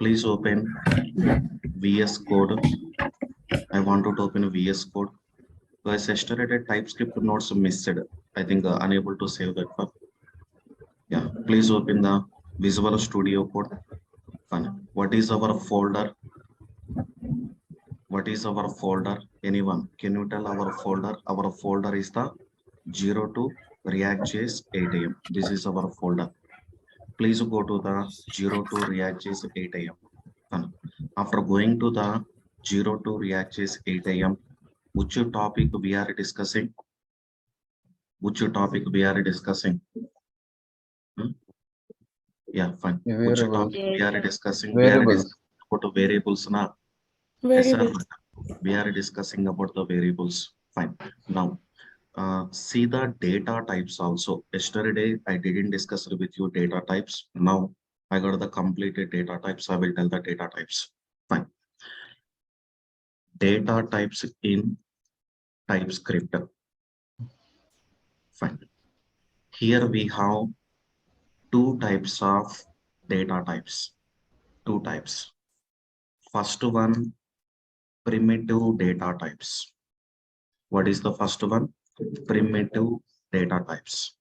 Please open VS Code. I want to open VS Code. Guys, yesterday TypeScript notes missed. I think unable to save that one. Yeah, please open the Visual Studio Code. Fine. What is our folder? What is our folder? Anyone? Can you tell our folder? Our folder is the 02 React.js 8 AM. This is our folder. Please go to the 02 React.js 8 AM. After going to the 02 React.js 8 AM, which topic we are discussing? Which topic we are discussing? Yeah, fine. Which topic we are discussing? Variables. We are discussing about variables now. Yes, sir. We are discussing about the variables. Fine. Now, see the data types also. Yesterday, I didn't discuss with you data types. Now, I got the completed data types. I will tell the data types. Fine. Data types in TypeScript. Fine. Here we have two types of data types. Two types. First one, primitive data types. What is the first one? Primitive data types.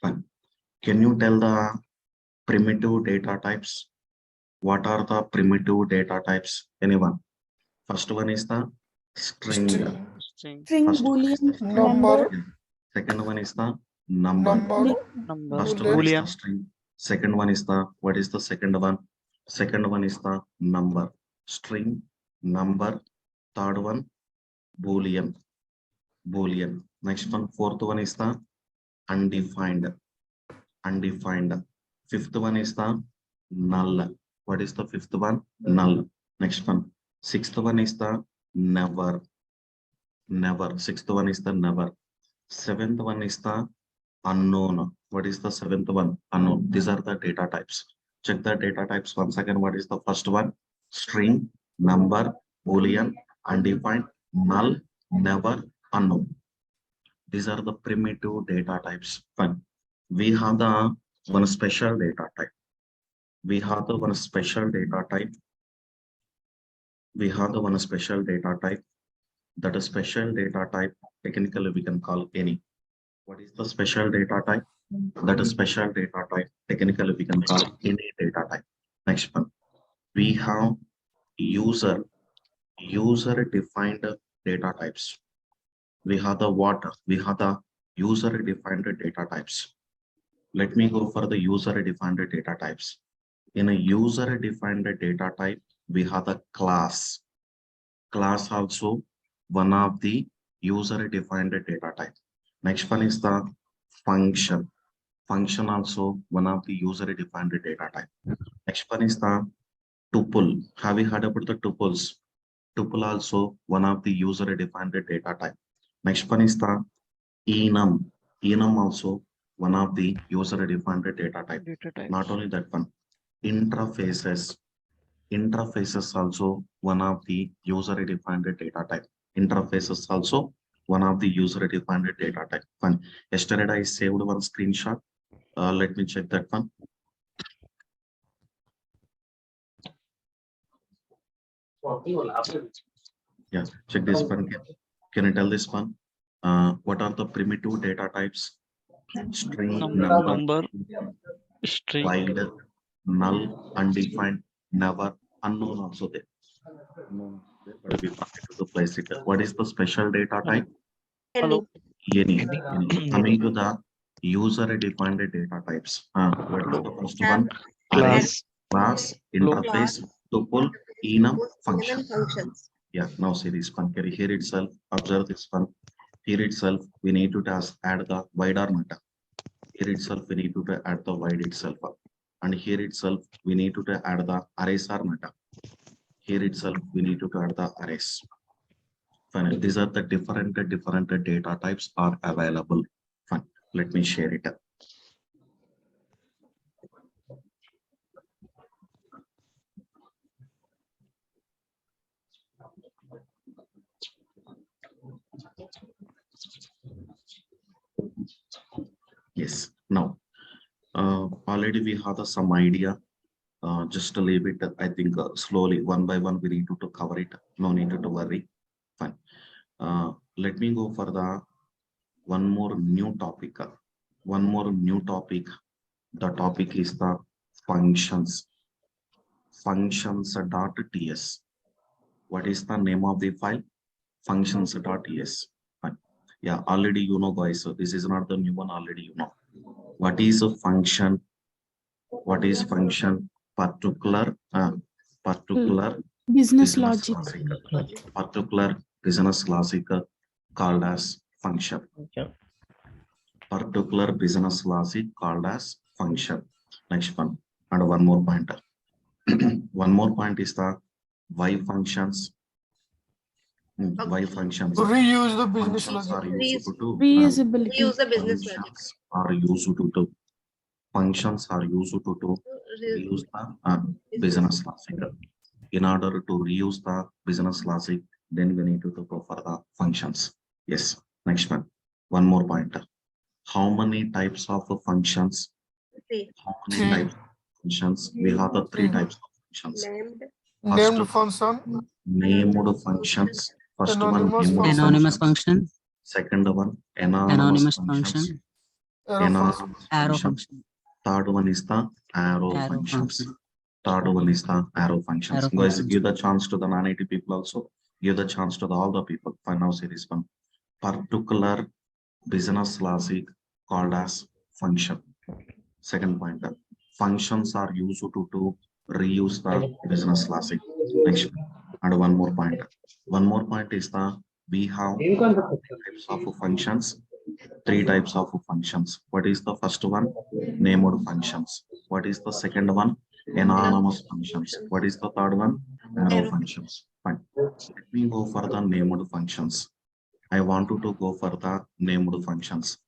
Fine. Can you tell the primitive data types? What are the primitive data types? Anyone? First one is the string. String, Boolean, Number. Second one is the number. First one is the string. Second one is the, what is the second one? Second one is the number. String, number. Third one, Boolean. Boolean. Next one, fourth one is the undefined. Undefined. Fifth one is the null. What is the fifth one? Null. Next one. Sixth one is the never. Never. Sixth one is the never. Seventh one is the unknown. What is the seventh one? Unknown. These are the data types. Check the data types once again. What is the first one? String, number, Boolean, undefined, null, never, unknown. These are the primitive data types. Fine. We have the one special data type. We have the one special data type. We have the one special data type. That is special data type. Technically, we can call any. What is the special data type? That is special data type. Technically, we can call any data type. Next one. We have user defined data types. We have the what? We have the user defined data types. Let me go for the user defined data types. In a user defined data type, we have the class. Class also one of the user defined data type. Next one is the function. Function also one of the user defined data type. Next one is the tuple. Have you heard about the tuples? Tuple also one of the user defined data type. Next one is the enum. Enum also one of the user defined data type. Not only that one, interfaces. Interfaces also one of the user defined data type. Interfaces also one of the user defined data type. Fine. Yesterday I saved one screenshot. Let me check that one. Yeah, check this one. Can you tell this one? What are the primitive data types? String, number, string, wild, null, undefined, never, unknown also there. But we wanted to place it. What is the special data type? hello, Any. Coming to the user defined data types. What is the first one? Array, class, interface, tuple, enum, function. Yeah, now see this one. Here itself, observe this one. Here itself, we need to add the void or not. Here itself, we need to add the void itself. And here itself, we need to add the arrays or not. Here itself, we need to add the arrays. Finally, these are the different data types are available. Fine. Let me share it. Yes. Now, already we have some idea Just to leave it, I think slowly, one by one, we need to cover it. No need to worry. Fine. Let me go for the one more new topic. One more new topic. The topic is the functions. Functions.ts. What is the name of the file? Functions.ts. Fine. Yeah, already you know, guys. So this is not the new one. Already you know. What is a function? What is function? Particular business logic. Particular business logic called as function. Particular business logic called as function. Next one. And one more point. One more point is the why functions. Why functions? Reuse the business Functions are logic. used to Reusability. Use the business logic. functions are used to functions are used to reuse the business logic. In order to reuse the business logic, then we need to go for the functions. Yes. Next one. One more point. How many types of functions? How many types of functions? We have the three types of functions. Named function. Named functions. First one, Anonymous function. Second one, Anonymous functions. function. Anonymous Arrow function. function. Third one is the arrow functions. Third one is the arrow functions. Arrow Guys, functions. give the chance to the non-IT people also. Give the chance to all the people. Fine, now see this one. Particular business logic called as function. Second point. Functions are used to reuse the business logic. Next. And one more point. One more point is the we have types of functions. Three types of functions. What is the first one? Named functions. What is the second one? Anonymous functions. What is the third one? Arrow functions. Fine. Let me go for the named functions. I want you to go for the named functions.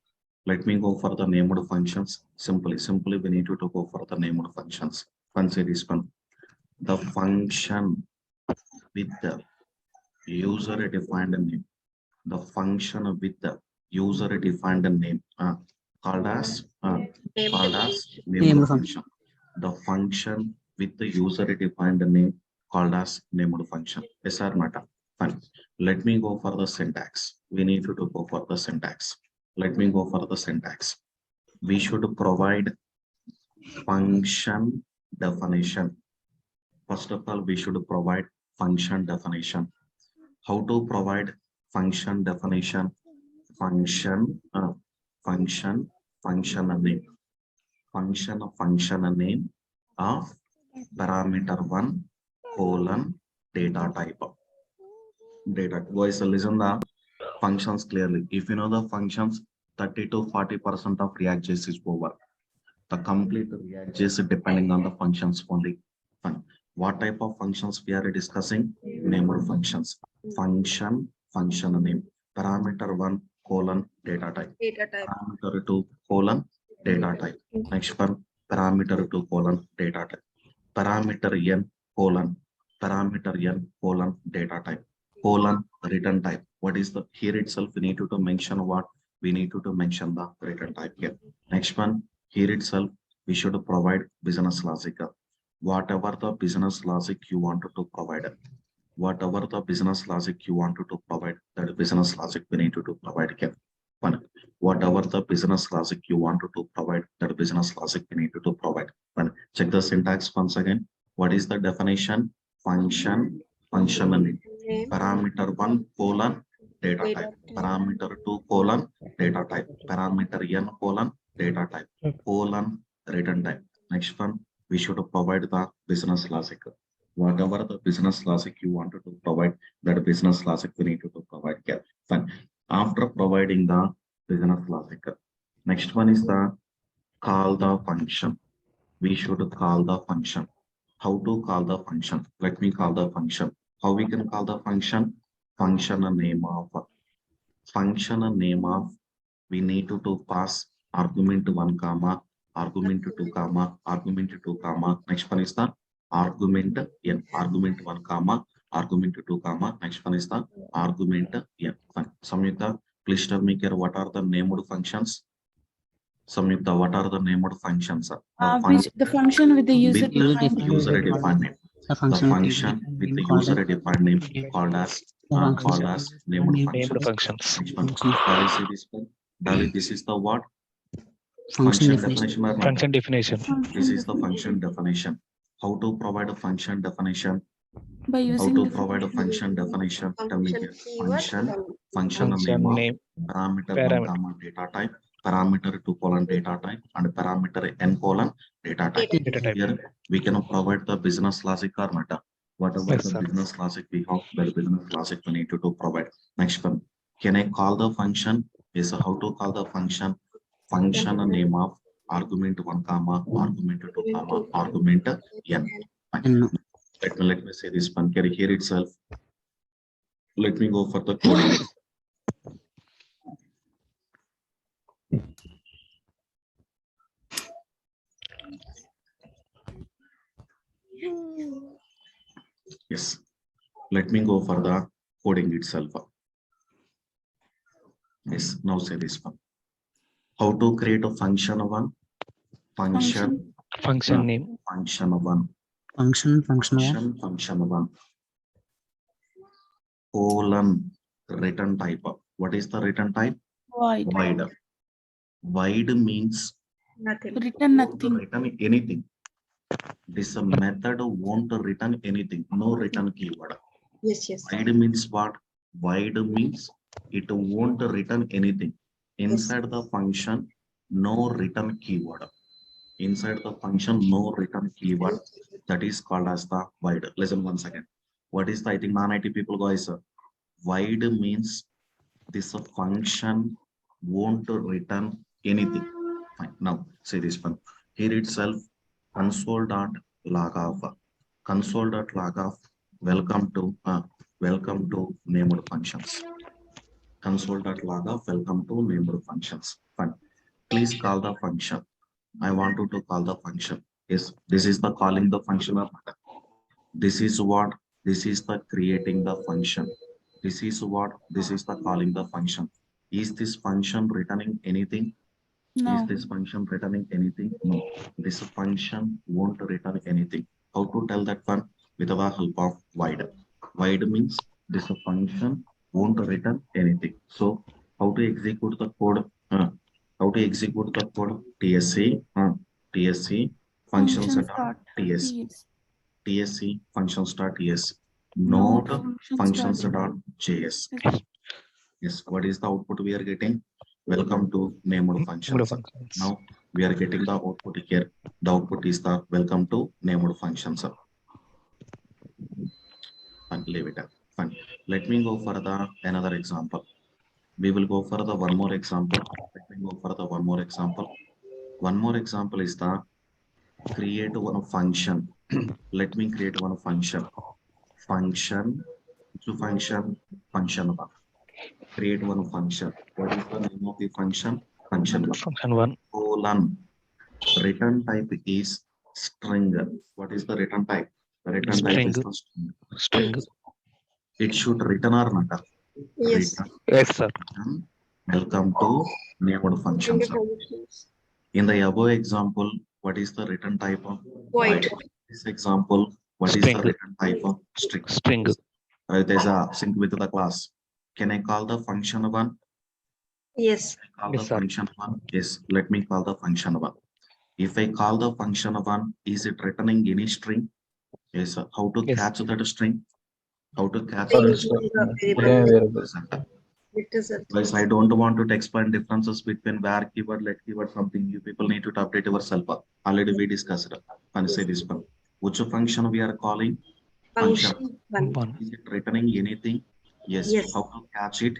Let me go for the named functions. Simply we need to go for the named functions. Consider this one. The function with the user defined name. The function with the user defined name called as named function. The function with the user defined name called as named function. Yes or not? Fine. Let me go for the syntax. We need to go for the syntax. Let me go for the syntax. We should provide function definition. First of all, we should provide function definition. How to provide function definition? Function name. Function name of parameter 1 colon data type. Data. Guys, listen the functions clearly. If you know the functions, 30 to 40% of React.js is over. The complete React.js depending on the functions only. Fine. What type of functions we are discussing? Named functions. Function name. Parameter 1 colon data type. Parameter 2 colon data type. Next one, parameter 2 colon data type. Parameter n colon data type. Colon return type. What is the here itself? We need to mention what we need to mention the return type here. Next one, here itself we should provide business logic. Whatever the business logic you want to provide. Whatever the business logic you want to provide, that business logic we need to provide here. One, whatever the business logic you want to provide, that business logic we need to provide. One, check the syntax once again. What is the definition? Function name. Parameter 1 colon data type. Parameter 2 colon data type. Parameter n colon data type. Colon return type. Next one, we should provide the business logic. Whatever the business logic you want to provide, that business logic we need to provide here. Fine. After providing the business logic, next one is the call the function. We should call the function. How to call the function? Let me call the function. How we can call the function? Function name of we need to pass argument 1 comma argument 2 comma argument 2 comma. Next one is the argument n. Argument 1 comma argument 2 comma. Next one is the argument n. Samyukta, please tell me here what are the named functions? Samyukta, what are the named functions? The function with the user with the defined user defined name. The The function function with the user defined name called as named Named functions. functions. Next one. Dali, see this one? Dali, this is the what? function definition. or not? Function definition. This is the function definition. How to provide a function definition? by How using to the provide a function definition? Tell me here. Function Function name, name. parameter Parameter. 1 comma data type, parameter 2 colon data type, and parameter n colon data type. Data type. Here we can provide the business logic or not. Whatever Yes, the sir. business logic we have, the business logic we need to provide. Next one. Can I call the function? Yes, how to call the function? Function name of argument 1 comma, argument 2 comma, argument n. No. Let me say this one. Can you hear itself? Let me go for the coding. Yes. Let me go for the coding itself. Yes. Now say this one. How to create a function one? Function Name. function one. Function Function one. Colon return type. What is the return type? void. Void means Return nothing. return anything. This method won't return anything. No return keyword. Yes. Void means what? Void means it won't return anything. Inside the function, no return keyword. Inside the function, no return keyword. That is called as the void. Listen once again. What is the, I think non-IT people guys? Void means this function won't return anything. Fine. Now say this one. Here itself, console.log off. Console.log off. Welcome to named functions. Console.log off. Welcome to named functions. Fine. Please call the function. I want you to call the function. Yes, this is the calling the function or not. This is what? This is the creating the function. This is what? This is the calling the function. Is this function returning anything? No. Is this function returning anything? No. This function won't return anything. How to tell that one? With the help of void. Void means this function won't return anything. So how to execute the code? How to execute the code? TSC function start TS. TSC function start TS. Node functions dot JS. Yes, what is the output we are getting? Welcome to named functions. Now we are getting the output here. The output is the welcome to named functions. And leave it. Fine. Let me go for the another example. We will go for the one more example. Let me go for the one more example. One more example is the create one function. Let me create one function. Function one. Create one function. What is the name of the function? Function one. Colon. Return type is string. What is the return type? The return type is the String. It should return or not? Yes. Return. Yes, sir. Welcome to named functions. In the above example, what is the return type of Void. This example, what is String. the return type of string? String. There's a sync with the class. Can I call the function one? Yes. Call Yes, the sir. function one. Yes, let me call the function one. If I call the function one, is it returning any string? Yes, sir. How to Yes. catch that string? How to catch By that using string? the variable Result. result. Guys, I don't want to explain differences between where keyword, let keyword, something. You people need to update yourself. Already we discussed. And say this one. Which function we are calling? Function one. One. Is it returning anything? Yes. Yes. How to catch it?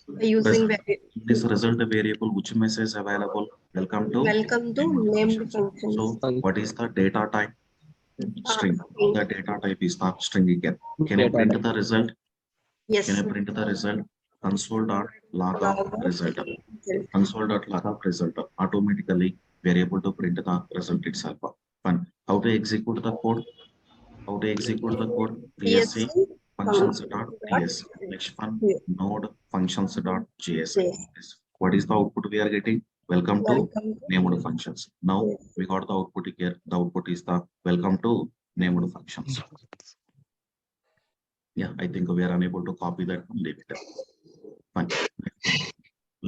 By using This result variable, which message available? Welcome to named function. So what is the data type? String. The data type is the string again. Can I print the result? Yes. Can I print the result? Console.log of result. Console.log of result. Automatically we are able to print the result itself. Fine. How to execute the code? How to execute the code? TSC functions.ts. Next one, node functions.js. What is the output we are getting? welcome to Welcome. named functions. Now we got the output here. The output is the welcome to named functions. Yeah, I think we are unable to copy that. Leave it. Fine.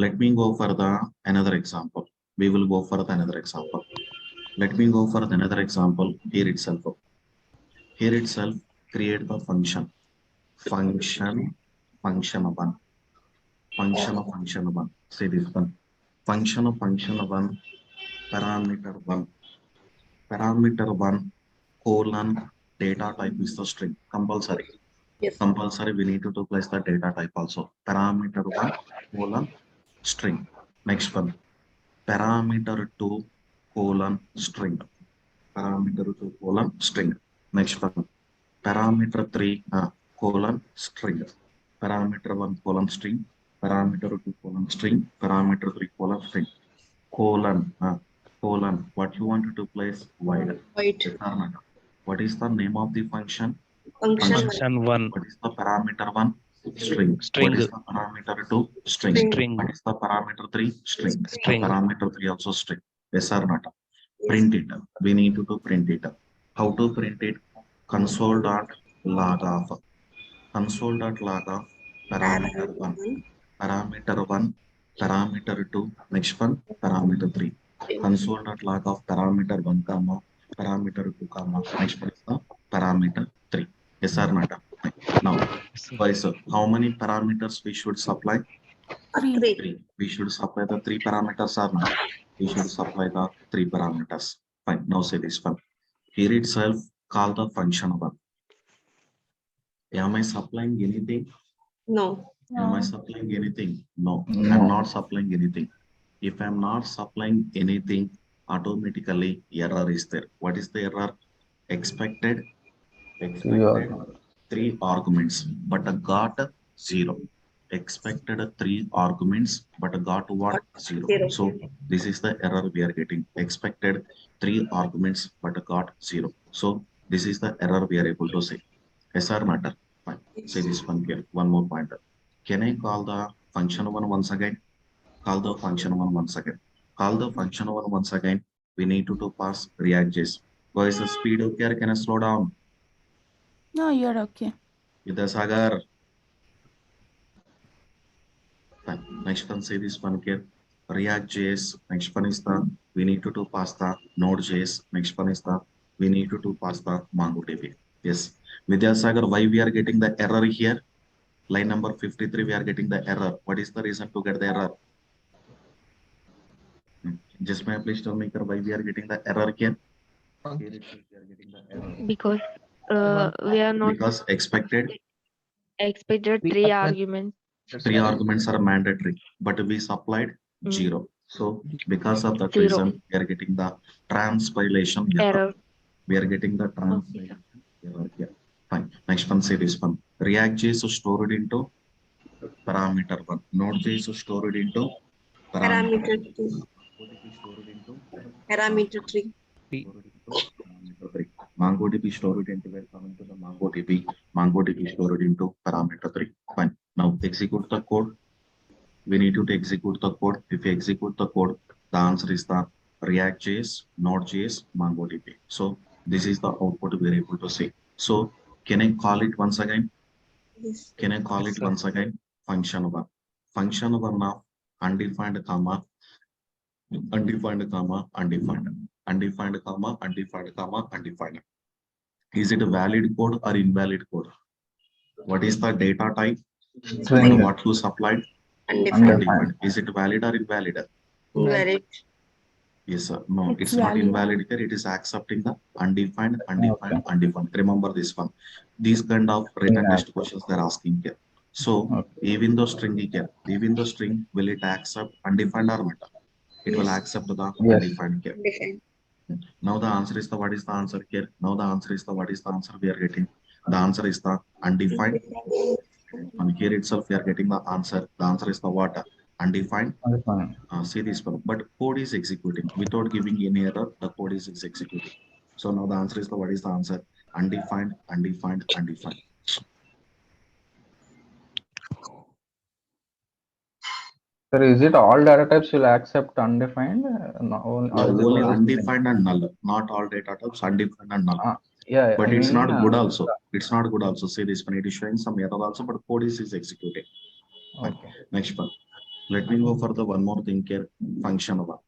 Let me go for the another example. We will go for the another example. Let me go for the another example here itself. Here itself, create the function. Function one. Function one. Say this one. Function one. Parameter one. Parameter one. Colon. Data type is the string. Compulsory. Yes. Compulsory. We need to place the data type also. Parameter one. Colon. String. Next one. Parameter 2 colon string. Parameter 2 colon string. Next one. Parameter 3 colon string. Parameter 1 colon string. Parameter 2 colon string. Parameter 3 colon string. Colon. Colon. What you want to place? Void. Void. What is the name of the function? Function 1. What is the parameter 1? String. String. What is the parameter 2? String. String. What is the parameter 3? String. String. Parameter 3 also string. Yes or not? Print it. We need to print it. How to print it? Console.log of. Console.log of parameter 1. Parameter 1. Parameter 2. Next one. Parameter 3. Console.log of parameter 1 comma parameter 2 comma next one is the parameter 3. Yes or not? Now, guys, how many parameters we should supply? 3. We should supply the 3 parameters or not? We should supply the 3 parameters. Fine. Now say this one. Here itself, call the function 1. Am I supplying anything? No. Am I supplying anything? No. I'm not supplying anything. If I'm not supplying anything, automatically error is there. What is the error? Expected 3 arguments, but got 0. Expected 3 arguments, but got what? 0. So this is the error we are getting. Expected 3 arguments, but got 0. So this is the error we are able to say. Yes or not? Fine. Say this one here. One more pointer. Can I call the function 1 once again? Call the function 1 once again. Call the function 1 once again. We need to pass React.js. Guys, the speed okay, or can I slow down? No, you're okay. Sagar. Fine. Next one, say this one here. React.js. Next one is the we need to pass the Node.js. Next one is the we need to pass the MongoDB. Yes. Vidyasagar, why we are getting the error here? Line number 53, we are getting the error. What is the reason to get the error? Just may I please tell me why we are getting the error here? Because we are not Because expected 3 arguments. 3 arguments are mandatory, but we supplied 0. So because of that 0. reason, we are getting the transpilation error. We are getting the transpilation error here. Fine. Next one, say this one. React.js is stored into parameter 1. Node.js is stored into Parameter 2. Parameter 3. MongoDB stored into where coming to the MongoDB. MongoDB stored into parameter 3. Fine. Now execute the code. We need to execute the code. If you execute the code, the answer is the React.js, Node.js, MongoDB. So this is the output we are able to see. So can I call it once again? Yes. Can I call it once again? Function 1. Function 1 now undefined comma, undefined comma, undefined. Undefined comma, undefined comma, undefined. Is it a valid code or invalid code? What is the data type? What you supplied? Undefined. Is it valid or invalid? Invalid. Yes, sir. No, It's it's not valid. invalid here. It is accepting the undefined, undefined, undefined. Remember this one. These kind of written test questions they're asking here. So even the string here, even the string, will it accept undefined or not? It will accept the undefined here. Undefined. Now the answer is the what is the answer here? Now the answer is the what is the answer we are getting? The answer is the undefined. And here itself we are getting the answer. The answer is the what? Undefined. See this one. But code is executing without giving any error. The code is executing. So now the answer is the what is the answer? Undefined, undefined, undefined. Sir, is it all data types will accept undefined? No, or is it Only only string? undefined and null, not all data types undefined and null. Yeah, But I it's not mean, good also. It's not good also. See this one, it is showing some error also, but code is executed. Fine. Okay. Next one. Let me go for the one more thing here. Function one.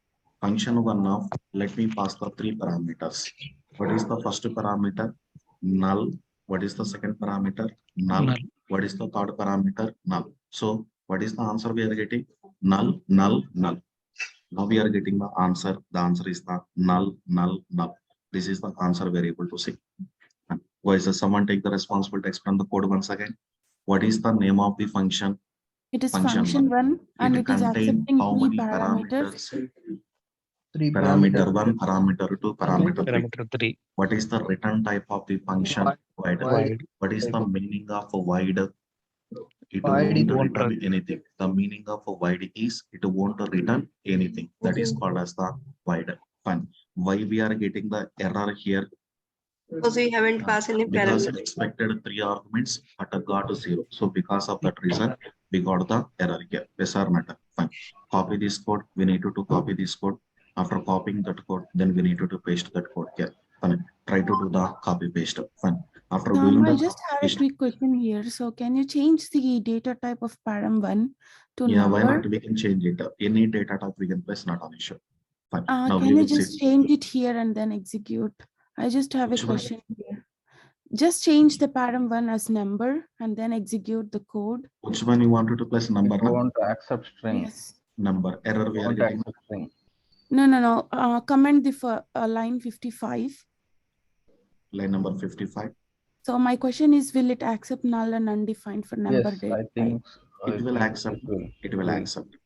Function one now. Let me pass the 3 parameters. What is the first parameter? Null. What is the second parameter? Null. Null. What is the third parameter? Null. So what is the answer we are getting? Null, null, null. Now we are getting the answer. The answer is the null, null, null. This is the answer we are able to see. Why is someone take the responsibility to explain the code once again? What is the name of the function? It is Function function one and it is contains accepting how 3 many parameters. 3 Parameter 1, parameter 2, parameter 3. Parameter 3. What is the return type of the function? Void. Void. What is the meaning of a void? It Void won't won't return anything. The meaning of a void is it won't return anything. That is called as the void. Fine. Why we are getting the error here? Because we haven't passed any Because it parameter. expected 3 arguments but got 0. So because of that reason, we got the error here. Yes or not? Fine. Copy this code. We need to copy this code. After copying that code, then we need to paste that code here. Fine. Try to do the copy paste. Fine. After doing I that, just have a quick question here. So can you change the data type of param1 to yeah, number? why not? We can change it. Any data type we can place, not an issue. Fine. Now we Can you will just see. change it here and then execute? I just have a Which one? question here. Just change the param1 as number and then execute the code. Which one you wanted to place number? It No? won't accept string. Yes. Number error we are Won't getting. accept string. No. Comment the line 55. Line number 55. So my question is, will it accept null and undefined for number Yes, data I type? think It will accept. It will accept.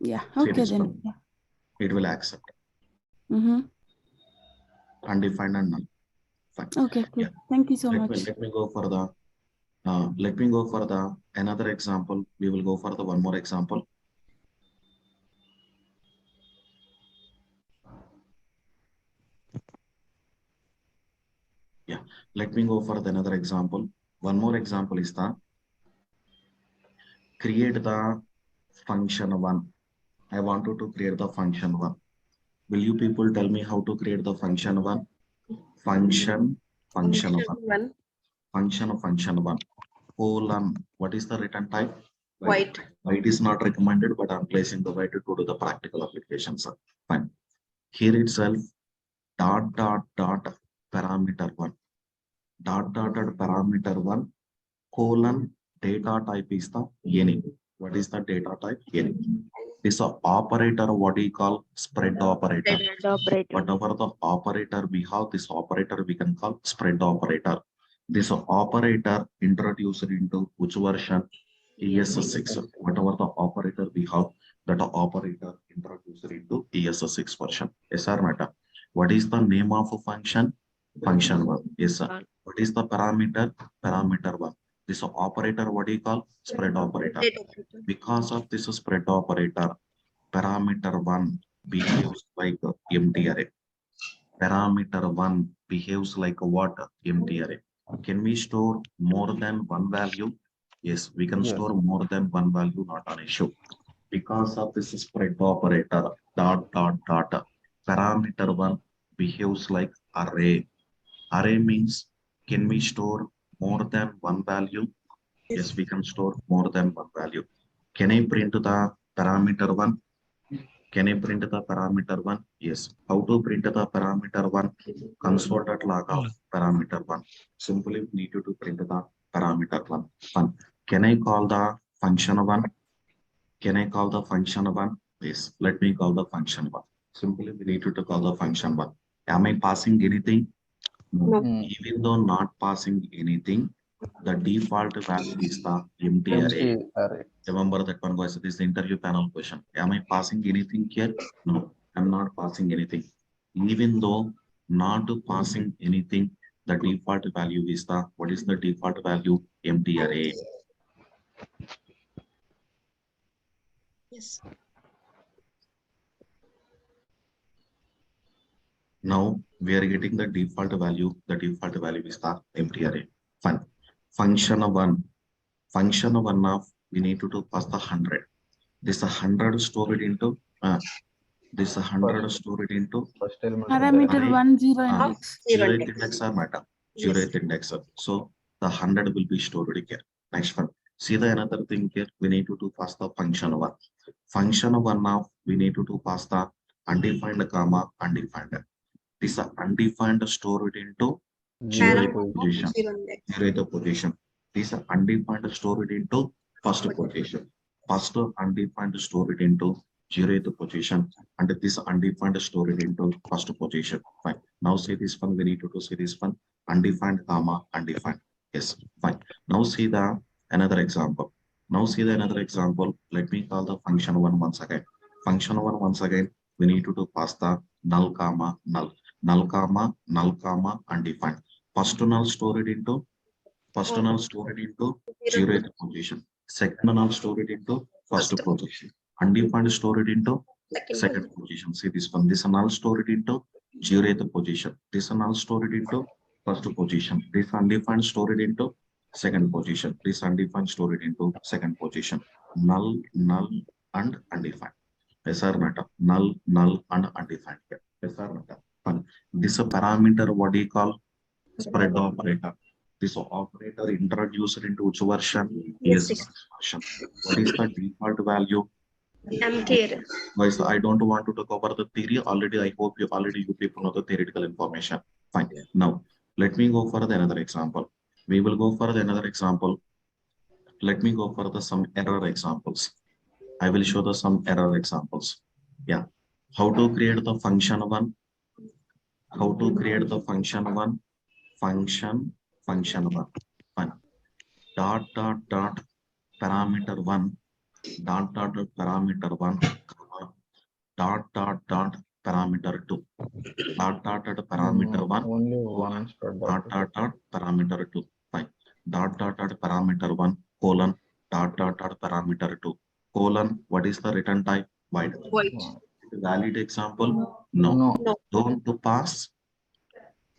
Yeah. See Okay this then. one. It will accept. Mm-hmm. Undefined and null. Fine. Okay, cool. Yeah. Thank you so much. Let me go for the another example. We will go for the one more example. Yeah, let me go for the another example. One more example is the create the function one. I want you to create the function one. Will you people tell me how to create the function one? Function one. Function one. Colon. What is the return type? White. White is not recommended, but I'm placing the white to do the practical applications. Fine. Here itself, dot parameter one. Dot parameter one, colon, data type is the any. What is the data type? Any. This operator, what do you call? Spread operator. Spread operator. Whatever the operator we have, this operator we can call spread operator. This operator introduced into which version? ES6. Whatever the operator we have, that operator introduced into ES6 version. Yes or not? What is the name of a function? Function one. Yes, sir. What is the parameter? Parameter one. This operator, what do you call? Spread operator. Because of this spread operator, parameter one behaves like empty array. Parameter one behaves like a what? Empty array. Can we store more than one value? Yes, we can store more than one value, not an issue. Because of this spread operator, parameter one behaves like array. Array means, can we store more than one value? Yes, we can store more than one value. Can I print the parameter one? Can I print the parameter one? Yes. How to print the parameter one? Console.log of parameter one. Simply need to print the parameter one. Can I call the function one? Can I call the function one? Yes. Let me call the function one. Simply we need to call the function one. Am I passing anything? No. Even though not passing anything, the default value is the empty array. Remember that one was this interview panel question. Am I passing anything here? No, I'm not passing anything. Even though not passing anything, the default value is the, what is the default value? Empty array. Yes. Now we are getting the default value. The default value is the empty array. Fine. Function one of we need to pass the 100. This 100 stored into this 100 stored into First element. Parameter array, 1, 0 uh, index. Zero 0th index. index or matter. Yes. 0th index. So the 100 will be stored here. Next one. See the another thing here. We need to do pass the function one. Function one now we need to do pass the undefined comma undefined. This is undefined stored into 0th Parameter position. zero index. 0th position. This is undefined stored into first position. First undefined stored into 0th position, and this undefined stored into first position. Fine. Now see this one. We need to see this one. Undefined comma undefined. Yes. Fine. Now see the another example. Now see the another example. Let me call the function one once again. Function one once again. We need to pass the null comma null. Null comma null comma undefined. First null stored into 0th position. Second null stored into first position. Undefined stored into second position. See this one. This null stored into 0th position. This null stored into first position. This undefined stored into second position. This undefined stored into second position. Null, null, and undefined. Yes or not? Null, null, and undefined. Yes or not? Fine. This a parameter. What do you call? Spread operator. This operator introduced into which version? Yes, ES6 version. What is the default value? Empty. Guys, I don't want to talk about the theory. Already, I hope you people know the theoretical information. Fine. Now, let me go for the another example. We will go for the another example. Let me go for the some error examples. I will show the some error examples. Yeah. How to create the function one? How to create the function one? Function one. Fine. Dot parameter one. Dot parameter one. Comma, dot parameter two. Dot parameter one. Only one spread Dot parameter two. Fine. Dot parameter one colon dot parameter two colon. What is the return type? Void. Void. Valid example? No. No. Don't to pass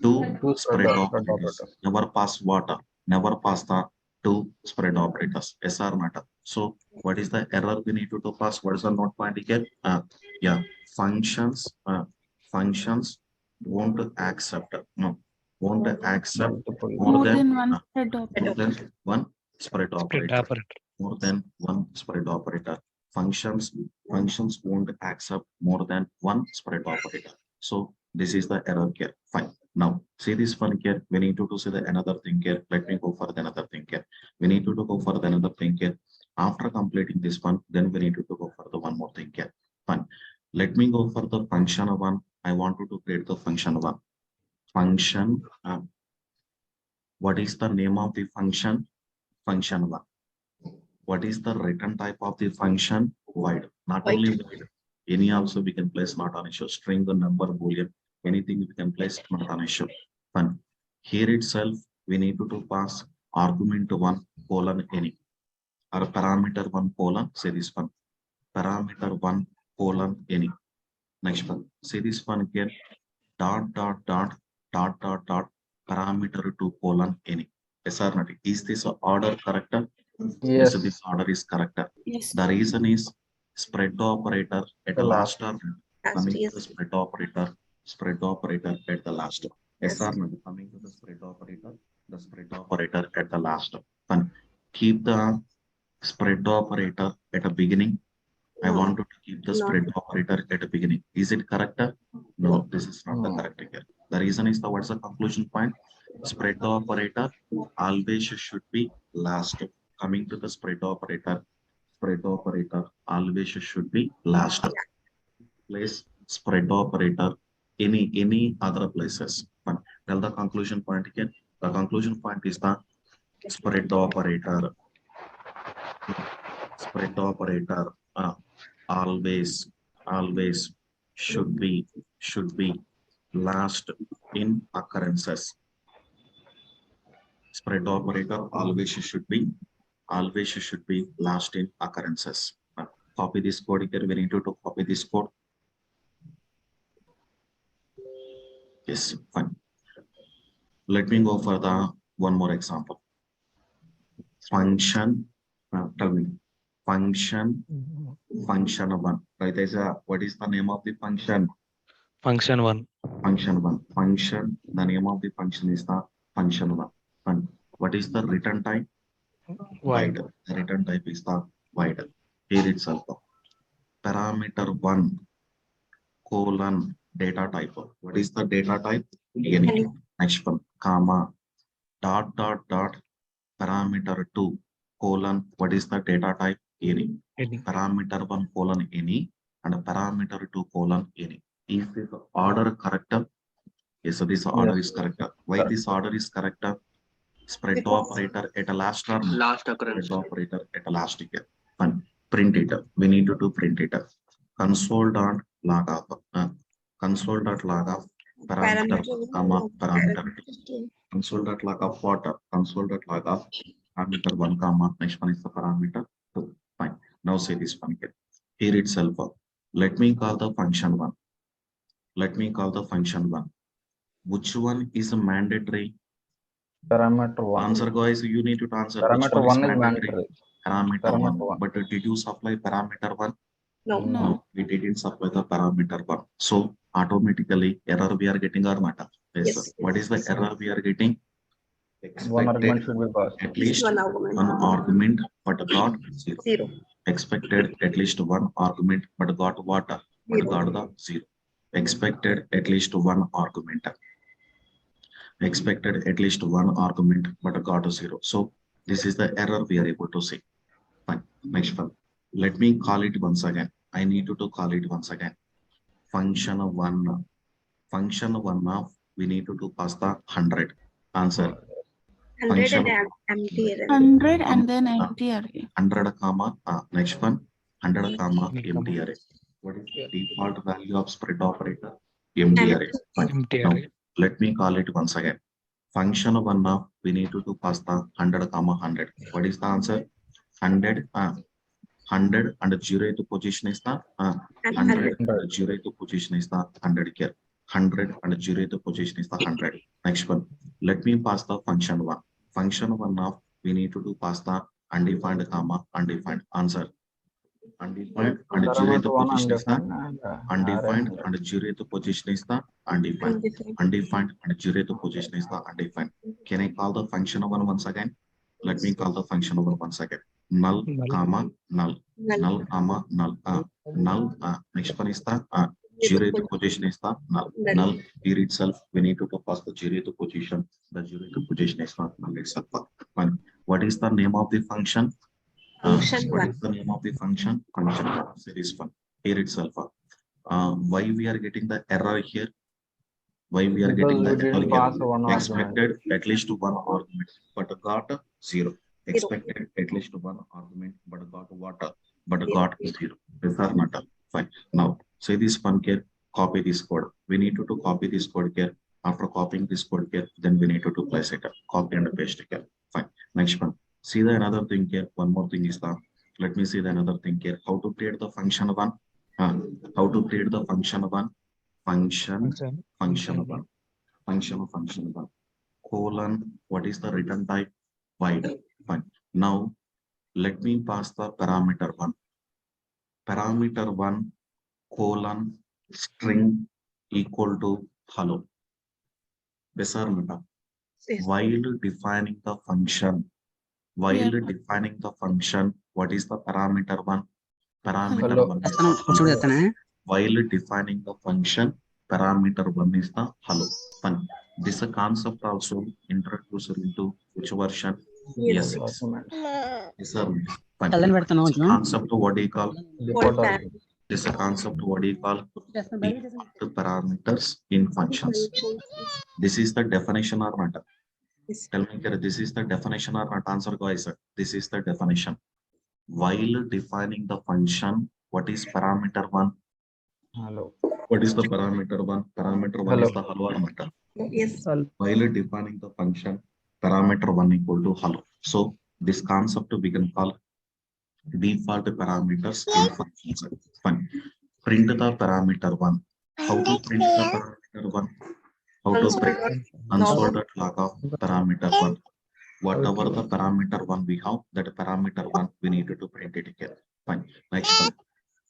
two spread operators. Never pass water. Never pass the two spread operators. Yes or not? So what is the error we need to pass? What is the note point here? Yeah, functions won't accept. No, won't accept More than one spread operator. more than one spread operator. operator. More than one spread operator. Functions won't accept more than one spread operator. So this is the error here. Fine. Now see this one here. We need to see the another thing here. Let me go for the another thing here. We need to go for the another thing here. After completing this one, then we need to go for the one more thing here. Fine. Let me go for the function one. I want to create the function one. Function. What is the name of the function? Function one. What is the return type of the function? Void. Not Void. only void, any also we can place not on issue. String, the number, boolean, anything we can place not on issue. Fine. Here itself, we need to pass argument one colon any or parameter one colon. Say this one. Parameter one colon any. Next one. Say this one here. Dot parameter two colon any. Yes or not? Is this order correct? Yes. So this order is correct. Yes. The reason is spread operator at the last term. Coming to Yes. the spread operator at the last. Yes or no? Coming to the spread operator at the last. And keep the spread operator at the beginning. I want to keep the spread operator at the beginning. Is it correct? No, this is not the correct here. The reason is what's the conclusion point? Spread operator always should be last. Coming to the spread operator always should be last. Place spread operator any other places. Fine. Tell the conclusion point again. The conclusion point is the spread operator. Spread operator always should be last in occurrences. Spread operator always should be last in occurrences. Copy this code here. We need to copy this code. Yes, fine. Let me go for the one more example. Function. Tell me. function one. Right, what is the name of the function? Function 1. Function one. Function, the name of the function is the function one. And what is the return type? Void. The return type is the void. Here itself. Parameter 1 colon data type. What is the data type? Any. Next one, comma, dot, parameter 2 colon, what is the data type? Any. Parameter 1 colon any and parameter 2 colon any. Is this order correct? Yes, so this order is correct. Why this order is correct? Spread Because operator at a last term. Last occurrence. Spread operator at a last ticket. Fine. Print it. We need to do print it. Console dot log off. Console dot log off. Parameter comma parameter 2. Console dot log off what? Console dot log off parameter 1 comma next one is the parameter 2. Fine. Now say this one here. Here itself. Let me call the function 1. Let me call the function 1. Which one is mandatory? Parameter 1. Answer, guys. You need to answer. Parameter 1 is mandatory. Parameter 1. one. But did you supply parameter 1? No. No, we didn't supply the parameter 1. So automatically error we are getting or not? Yes, Yes. sir. What is the error we are getting? One argument Expected should be passed. at least One argument. one argument, but got 0. 0. Expected at least one argument, but got what? But got the 0. Expected at least one argument. Expected at least one argument, but got a 0. So this is the error we are able to see. Fine. Next one. Let me call it once again. I need to call it once again. Function 1. Function 1 of we need to pass the 100. Answer. 100 Function. and empty array. 100 and then empty array. 100 comma next one 100 comma Comma. empty array. What is the default value of spread operator? Empty array. Fine. Empty Now, array. let me call it once again. Function 1 now we need to pass the 100 comma 100. What is the answer? 100 100 and 0th position is the 100 and 0th position is the 100 here. 100 and 0th position is the 100. Next one. Let me pass the function 1. Function 1 now we need to pass the undefined comma undefined. Answer. Undefined and 0th position is the undefined and 0th position is the undefined. Undefined and 0th position is the undefined. Can I call the function 1 once again? Let me call the function 1 once again. Null comma null. Null comma null. Null next one is the 0th position is the null. Null here itself we need to pass the 0th position. The 0th position is not null itself. Fine. What is the name of the function? Function What 1. is the name of the function? Function series one. Here itself. Why we are getting the error here? Why we are getting the Because we error didn't pass here? one argument. Expected at least one argument, but got 0. Expected at least one argument, but got what? But got 0. These are not fine. Now say this one here. Copy this code. We need to copy this code here. After copying this code here, then we need to place it. Copy and paste it here. Fine. Next one. See the another thing here. One more thing is the. Let me see the another thing here. How to create the function 1? How to create the function 1? Function 1. Function 1. Colon. What is the return type? Void. Fine. Now let me pass the parameter 1. Parameter 1 colon string equal to hello. Yes or not? Yes. While defining the function, what is the parameter 1? Parameter Hello. 1 is చేస్తాను the కూర్చోడు hello. చేస్తానే While defining the function, parameter 1 is the hello. Fine. This concept also introduced into which version? Yes. Argument. Yes, sir. Fine. తల్లని పెడతాను This concept what do you call? Default argument. This concept what do you call? Default parameters in functions. This is the definition or not? Yes. Tell me, Kira, this is the definition or not? Answer, guys. This is the definition. While defining the function, what is parameter 1? Hello. What is the parameter 1? Parameter 1 is the hello or not? Yes. While defining the function, parameter 1 equal to hello. So this concept we can call default parameters in functions. Fine. Print the parameter 1. How to print the parameter 1? How to print console.log of parameter 1. Whatever the parameter one we have, that parameter one we need to print it here. Fine. Next one.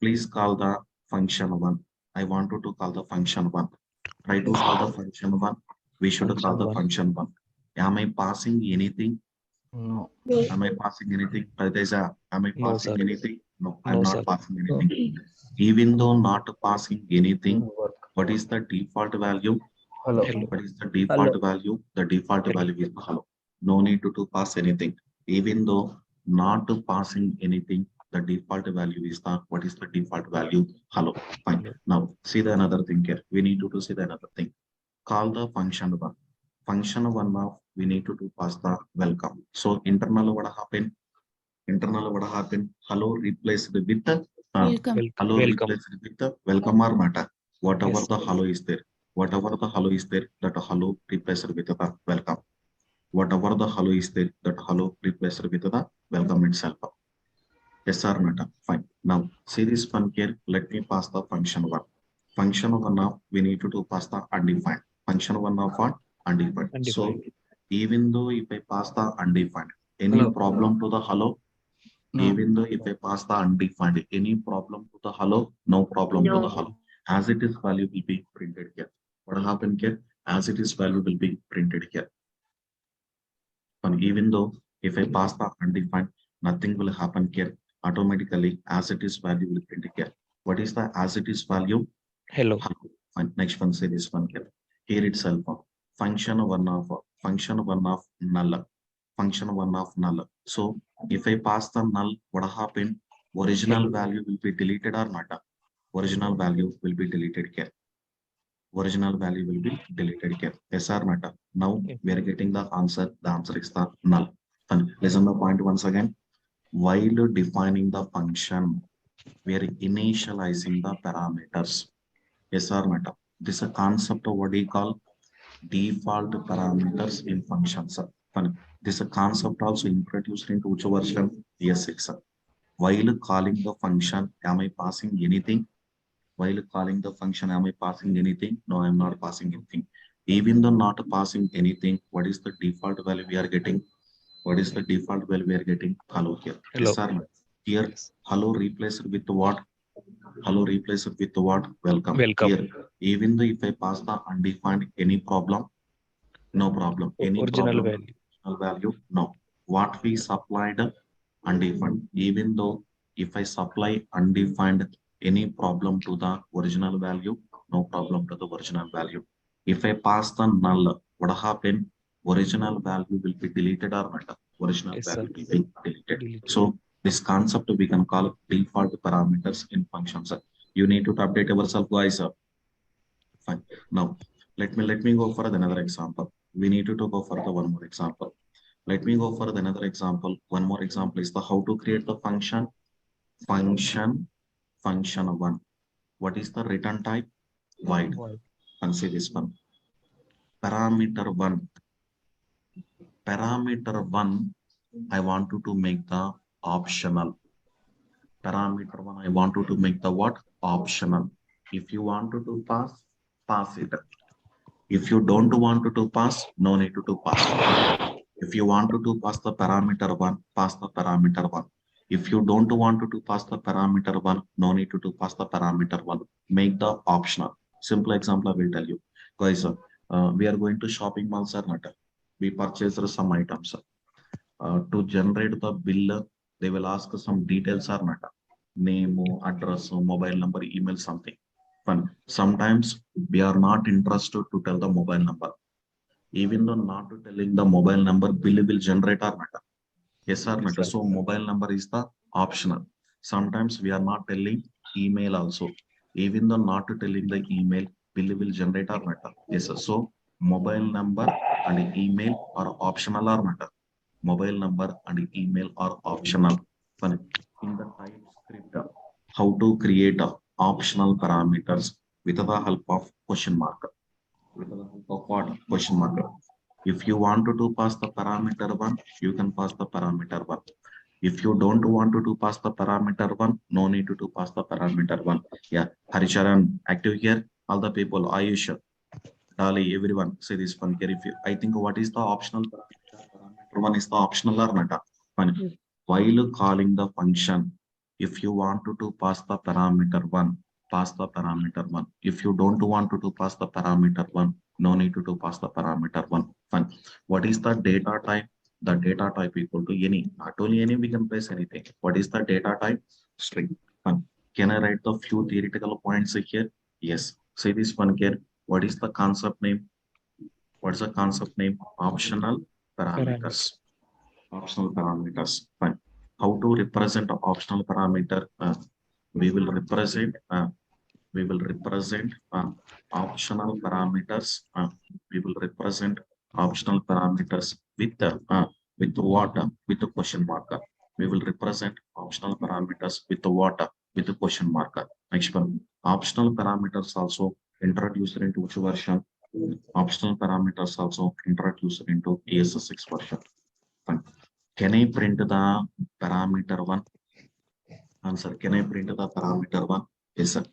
Please call the function one. I want to call the function one. Try to call the function one. We should call the function one. Am I passing anything? No. Am I passing anything? Pradeja, am I No, passing sir. anything? No, I'm No, not sir. passing anything. Even though not passing anything, Work. what is the default value? Hello. Hello. What is the default value? The default Hello. value is hello. No need to pass anything. Even though not passing anything, the default value is the, what is the default value? Hello. Fine. Hello. Now see the another thing here. We need to see the another thing. Call the function one. Function one of we need to pass the welcome. So internal what happen? Internal what happen? Hello replaced with the Welcome. hello Welcome. replaced with the welcome or matter. Whatever Yes. the hello is there. Whatever the hello is there, that hello replaced with the welcome. Whatever the hello is there, that hello replaced with the welcome itself. Yes or not? Fine. Now see this one here. Let me pass the function one. Function one now we need to pass the undefined. Function one of what? Undefined. So Undefined. even though if I pass the undefined, any problem to the hello? No. Even though if I pass the undefined, any problem to the hello? No problem to No. the hello. As it is value will be printed here. What happened here? As it is value will be printed here. And even though if I pass the undefined, nothing will happen here. Automatically, as it is value will print here. What is the as it is value? Hello. Fine. Next one, say this one here. Here itself, function one of null. Function one of null. So if I pass the null, what happened? Original value will be deleted or not? Original value will be deleted here. Original value will be deleted here. Yes or not? Now we are getting the answer. The answer is the null. And listen the point once again. While defining the function, we are initializing the parameters. Yes or not? This is a concept of what we call default parameters in functions. And this is a concept also introduced into which version? Yes, 6. While calling the function, am I passing anything? While calling the function, am I passing anything? No, I'm not passing anything. Even though not passing anything, what is the default value we are getting? What is the default value we are getting? Hello here. Hello. Yes or no? Here, Yes. hello replaced with what? Hello replaced with what? Welcome. Welcome. Here, even though if I pass the undefined, any problem? No problem. Any Original problem? value. Original value? No. What we supplied undefined. Even though if I supply undefined, any problem to the original value? No problem to the original value. If I pass the null, what happened? Original value will be deleted or not? Original Yes, value sir. will be deleted. Deleted. So this concept we can call default parameters in functions. You need to update yourself, guys. Fine. Now let me go for another example. We need to go for the one more example. Let me go for another example. One more example is the how to create the function. Function one. What is the return type? Void. And see this one. Parameter one. Parameter one. I want to make the optional. Parameter one. I want to make the what? Optional. If you want to pass it. If you don't want to pass, no need to pass. If you want to pass the parameter one, pass the parameter one. If you don't want to pass the parameter one, no need to pass the parameter one. Make the optional. Simple example I will tell you. Guys, we are going to shopping malls or not. We purchased some items. To generate the bill, they will ask some details or not. Name, address, mobile number, email, something. Fun. Sometimes we are not interested to tell the mobile number. Even though not telling the mobile number, bill will generate or not. Yes or not. So mobile number is the optional. Sometimes we are not telling email also. Even though not telling the email, bill will generate or not. Yes, sir. So mobile number and email are optional or not. Mobile number and email are optional. Fun. In the Typescript, how to create optional parameters with the help of question mark. With the help of what? Question mark. If you want to pass the parameter one, you can pass the parameter one. If you don't want to pass the parameter one, no need to pass the parameter one. Yeah, Haricharan, active here. All the people, Ayush, Dali, everyone, say this one here. If you, I think what is the optional parameter? parameter 1 is the optional or not? Fine. While calling the function, if you want to pass the parameter 1, pass the parameter 1. If you don't want to pass the parameter 1, no need to pass the parameter 1. Fine. What is the data type? The data type equal to any. Not only any, we can place anything. What is the data type? String. Fine. Can I write the few theoretical points here? Yes. Say this one here. What is the concept name? What's the concept name? Optional parameters. Optional parameters. Fine. How to represent the optional parameter? We will represent optional parameters. We will represent optional parameters with what? With the question marker. We will represent optional parameters with the what? With the question marker. Next one. Optional parameters also introduced into which version? Optional parameters also introduced into ES6 version. Fine. Can I print the parameter 1? Answer. Can I print the parameter 1? Yes, sir.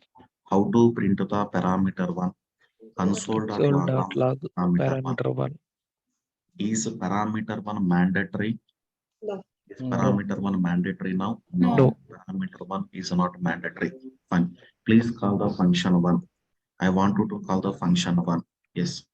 How to print the parameter 1? Console.log of Log parameter 1. parameter 1. Is parameter 1 mandatory? No. Is parameter 1 mandatory now? No. Parameter 1 is not mandatory. Fine. Please call the function 1. I want to call the function 1. Yes.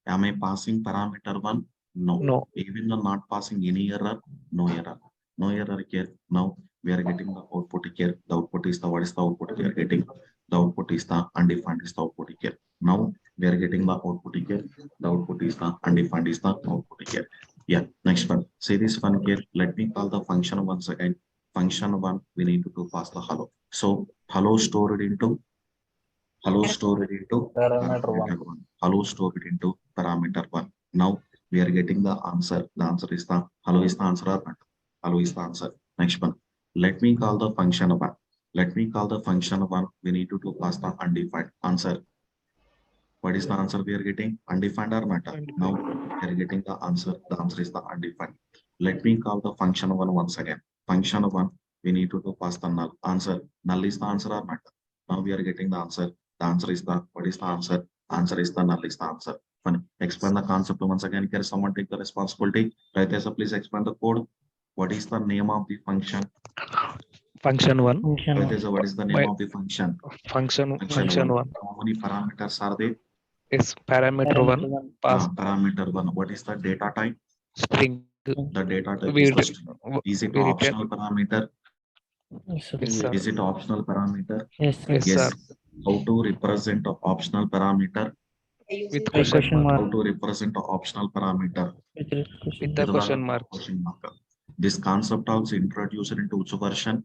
Am I passing parameter 1? No. No. Even though not passing any error, no error. No error here. Now we are getting the output here. The output is the what is the output we are getting? The output is the undefined is the output here. Now we are getting the output here. The output is the undefined is the output here. Yeah. Next one. Say this one here. Let me call the function once again. Function 1. We need to pass the hello. So hello stored into Parameter 1. Hello stored into parameter 1. Now we are getting the answer. The answer is the hello is the answer or not? Hello is the answer. Next one. Let me call the function 1. Let me call the function 1. We need to pass the undefined answer. What is the answer we are getting? Undefined or not? Now we are getting the answer. The answer is the undefined. Let me call the function 1 once again. Function 1. We need to pass the null. Answer. Null is the answer or not? Now we are getting the answer. The answer is the what is the answer? Answer is the null is the answer. Fine. Explain the concept once again. Can someone take the responsibility? Right, so please explain the code. What is the name of the function? Function 1. Right, what is the name of the function? Function 1. How many parameters are there? Yes. Parameter 1. Pass Parameter 1. What is the data type? string. The data type We is the string. Is it we optional parameter? Yes, sir. Is it optional parameter? Yes, Yes. sir. How to represent the optional parameter? With question mark. How to represent the optional parameter? With the question mark. Question mark. This concept also introduced into which version?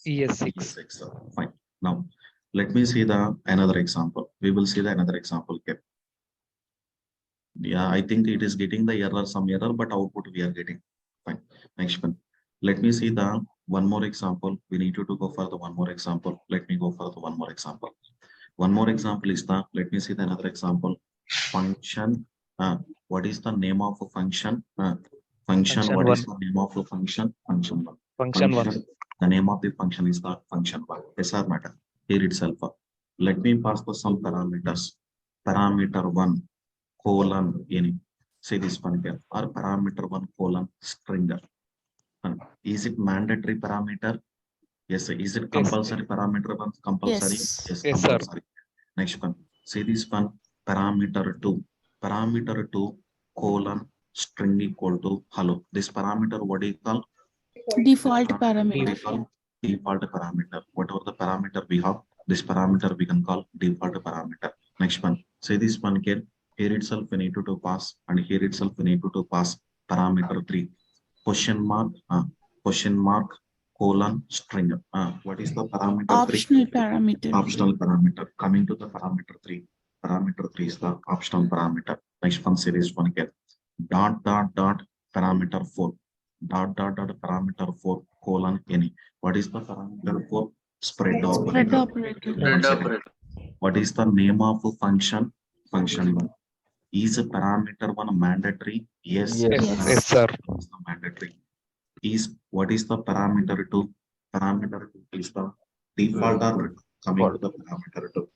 ES6. ES6. Fine. Now let me see the another example. We will see the another example here. Yeah, I think it is getting the error, some error, but output we are getting. Fine. Next one. Let me see the one more example. We need to go for the one more example. Let me go for the one more example. One more example is the, let me see the another example. Function. What is the name of a function? Function. What is the name of a function? Function 1. Function 1. The name of the function is the function 1. SR matter. Here itself. Let me pass the some parameters. Parameter 1 colon any. Say this one here. Or parameter 1 colon string. Is it mandatory parameter? Yes. Is it compulsory parameter 1? Compulsory. Yes. Yes, compulsory. Next one. Say this one. Parameter 2. Parameter 2 colon string equal to hello. This parameter what do you call? Default parameter. Default parameter. Whatever the parameter we have, this parameter we can call default parameter. Next one. Say this one here. Here itself we need to pass, and here itself we need to pass parameter 3. Question mark colon string. What is the parameter? Optional 3? parameter. Optional parameter. Coming to the parameter 3. Parameter 3 is the optional parameter. Next one, series one here. Dot parameter 4. Dot parameter 4 colon any. What is the parameter 4? Spread operator. What is the name of a function? Function 1. Is a parameter 1 mandatory? Yes. Yes, sir. Is the mandatory. What is the parameter 2? Parameter 2 is the default or coming to the parameter 2.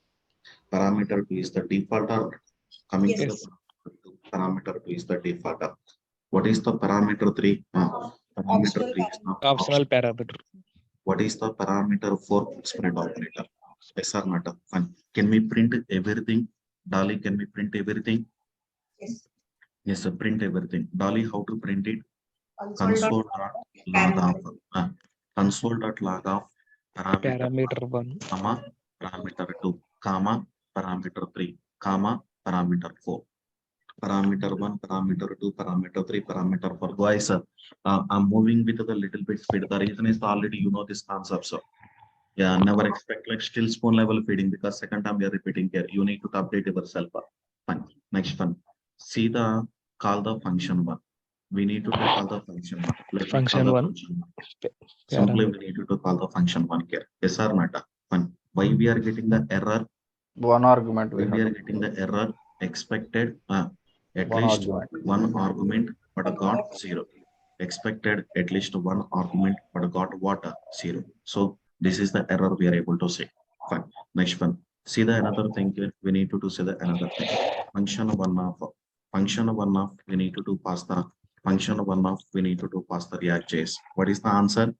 Parameter 2 is the default or coming to the parameter 2 is the default. What is the parameter 3? Parameter 3 is the Optional parameter. What is the parameter for spread operator? Yes or not? Fine. Can we print everything? Dolly, can we print everything? Yes. Yes, sir, print everything. Dolly, how to print it? Console Console.log of console.log of Parameter 1. comma parameter 2 comma parameter 3 comma parameter 4. Parameter 1, parameter 2, parameter 3, parameter 4. Guys, I'm moving with a little bit speed. The reason is already you know this concept. So yeah, never expect like still spoon level feeding, because second time we are repeating here. You need to update yourself. Fine. Next one. See the call the function 1. We need to call the function 1. Let me call Function the 1. function 1. Simply we need to call the function 1 here. Yes or not? Fine. Why we are getting the error? One argument Why we we are have. getting the error? Expected at One least argument. one argument but got 0. Expected at least one argument but got what? 0. So this is the error we are able to see. Fine. Next one. See the another thing here. We need to see the another thing. Function 1 of we need to do pass the function 1 of we need to do pass the React.js. What is the answer?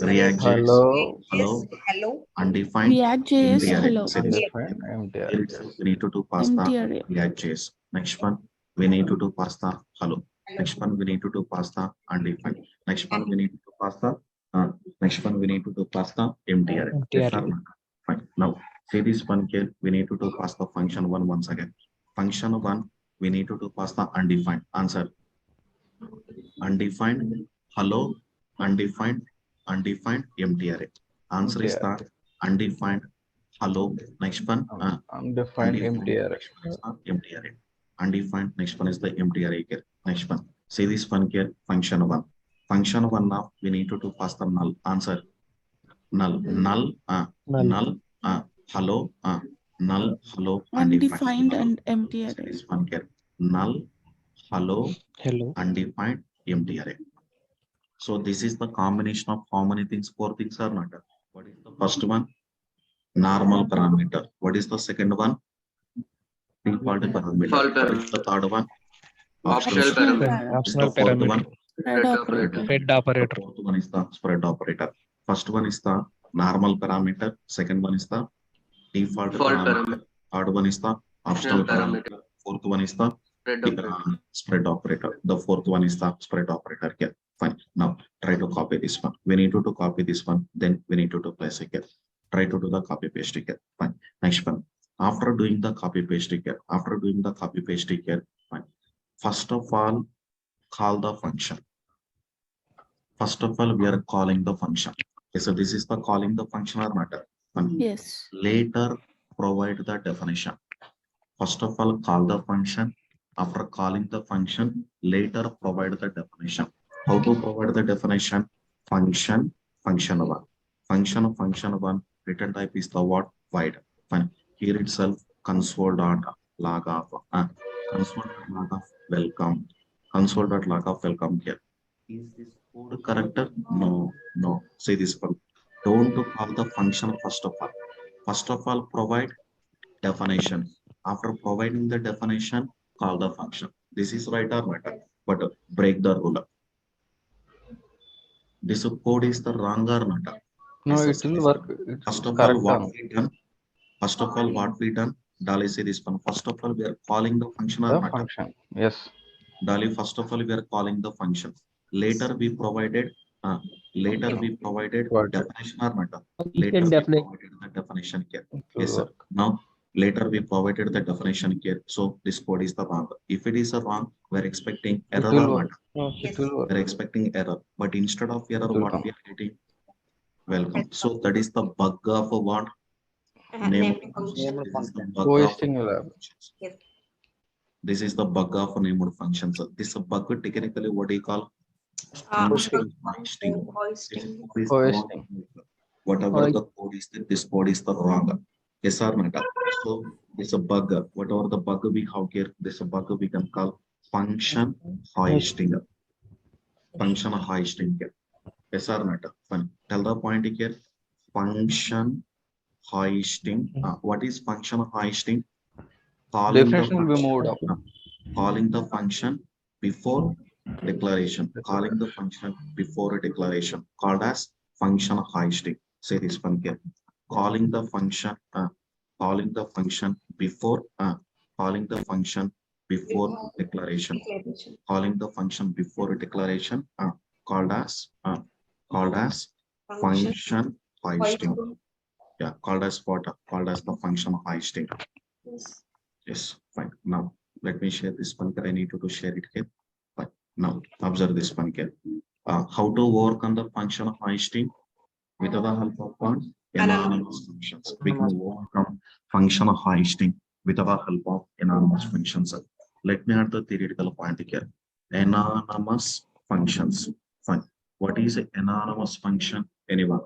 React.js. Hello. Undefined. React.js, empty array. hello. Series. Undefined empty Here array. itself we need to do pass Empty the array. React.js. Next one, we need to do pass the hello. Next one, we need to do pass the undefined. Next one, we need to do pass the next one, we need to do pass the empty array. Empty Yes or array. not? Fine. Now, see this one here, we need to do pass the function 1 once again. Function 1, we need to do pass the undefined. Answer. Undefined, hello, undefined, empty array. Answer is the undefined, hello. Next one, Undefined empty array. empty array. Undefined. Next one is the empty array here. Next one. See this one here. Function 1. Function 1 now we need to do pass the null. Answer. Null. Null. Null. Hello. Null. Hello. Undefined and empty See array. this one here. Null. Hello. Hello. Undefined. Empty array. So this is the combination of how many things? 4 things are not. What is the first one? Normal parameter. What is the second one? Default parameter. What is the third one? Optional parameter. Optional The fourth one? parameter. Spread operator. Fed The operator. fourth one is the spread operator. First one is the normal parameter. Second one is the default parameter. Third one is the optional parameter. Fourth one is the spread operator. The fourth one is the spread operator here. Fine. Now try to copy this one. We need to copy this one. Then we need to place it here. Try to do the copy paste here. Fine. Next one. After doing the copy paste here. Fine. First of all, call the function. First of all, we are calling the function. Okay, so this is the calling the function or matter. Yes. Later, provide the definition. First of all, call the function. After calling the function, later provide the definition. How to provide the definition? Function 1. Function 1. Return type is the what? Void. Fine. Here itself, console.log of console.log of welcome. Console.log of welcome here. Is this code correct? No. Say this one. Don't call the function first of all. First of all, provide definition. After providing the definition, call the function. This is right or not? But break the rule. This code is the wrong or not? No, it will work. It's First of all, correct. what we done? Dali, say this one. First of all, we are calling the function or The not? function. Yes. Dali, first of all, we are calling the function. Later we provided What? definition or not? Later we provided the definition here. It will Yes, sir. work. Now later we provided the definition here. So this code is the wrong. If it is a wrong, we're expecting error will or work. not? It will work. We're expecting error. But instead of error, what Welcome. we are getting? Welcome. So that is the bug of a what? Name of function. This is the bug of Coasting will happen. functions. This is the bug of named functions. This bug technically what do you call? Function hoisting. Hoisting. Whatever the code is, this code is the wrong. Yes or not? So it's a bug. Whatever the bug we have here, this bug we can call function hoisting. Function hoisting here. Yes or not? Fine. Tell the point here. Function hoisting. What is function hoisting? Calling Definition will be moved up. Calling the function before declaration, calling the function before a declaration, called as function hoisting. Say this one here. Calling the function before calling the function before declaration. Calling the function before a declaration called as function hoisting. Yeah, called as what? Called as the function hoisting. Yes. Yes, fine. Now let me share this one. I need to share it here. But now observe this one here. How to work on the function hoisting with the help of what? Anonymous functions. We can work on function hoisting with the help of anonymous functions. Let me add the theoretical point here. Anonymous functions. Fine. What is an anonymous function? Anyone?